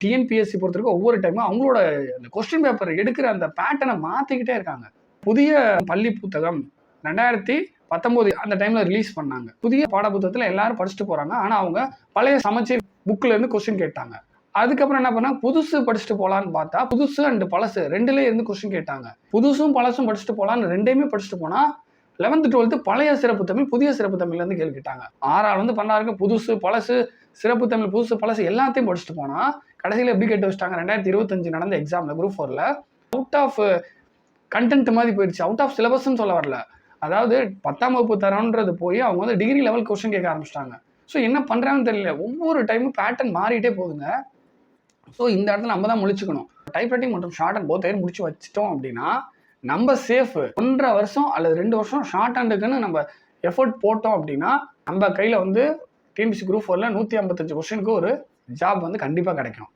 TNPSC பொறுத்தவரைக்கும் ஒவ்வொரு டைமும் அவங்களோட அந்த கொஸ்டின் பேப்பர் எடுக்கிற அந்த பேட்டர்னை மாற்றிக்கிட்டே இருக்காங்க. புதிய பள்ளி புத்தகம் 2019 அந்த டைமில் ரிலீஸ் பண்ணாங்க. புதிய பாட புத்தகத்தில் எல்லாரும் படிச்சுட்டு போகிறாங்க. ஆனால் அவங்க பழைய சமச்சீர் புக்கில் இருந்து கொஸ்டின் கேட்டாங்க. அதுக்கப்புறம் என்ன பண்ணாங்க, புதுசு படிச்சுட்டு போகலான்னு பார்த்தா புதுசு அண்ட் பழசு ரெண்டுலேயே இருந்து கொஸ்டின் கேட்டாங்க. புதுசும் பழசும் படிச்சுட்டு போகலான்னு ரெண்டையுமே படிச்சுட்டு போனால் 11th 12th பழைய சிறப்பு தமிழ் புதிய சிறப்பு தமிழ்லேருந்து கேள்வி கேட்டாங்க. 6ஆவது 12 புதுசு பழசு சிறப்பு தமிழ் புதுசு பழசு எல்லாத்தையும் படிச்சுட்டு போனால் கடைசியில் எப்படி கேட்டு வச்சிட்டாங்க, 2025 நடந்த எக்ஸாமில் குரூப் 4ல் அவுட் ஆஃப் கண்டென்ட் மாதிரி போயிடுச்சு. அவுட் ஆஃப் சிலபஸ்ன்னு சொல்ல வரல. அதாவது 10ஆம் வகுப்பு தரம்ன்றது போய் அவங்க வந்து டிகிரி லெவல் கொஸ்டின் கேட்க ஆரம்பிச்சிட்டாங்க. ஸோ என்ன பண்ணுறாங்கன்னு தெரியல. ஒவ்வொரு டைமும் பேட்டர்ன் மாறிட்டே போகுதுங்க. ஸோ இந்த இடத்துல நம்ம தான் முழிச்சுக்கணும். டைப் ரைட்டிங் மற்றும் ஷார்ட் அண்ட் போத் முடிச்சு வச்சிட்டோம் அப்படின்னா நம்ம சேஃப். 1.5 வருஷம் அல்லது 2 வருஷம் ஷார்ட் ஹேண்டுக்குன்னு நம்ம எஃபர்ட் போட்டோம் அப்படின்னா நம்ம கையில் வந்து டிஎன்பிஎஸ்சி குரூப் 4ல் 155 கொஸ்டினுக்கு ஒரு ஜாப் வந்து கண்டிப்பாக கிடைக்கும்.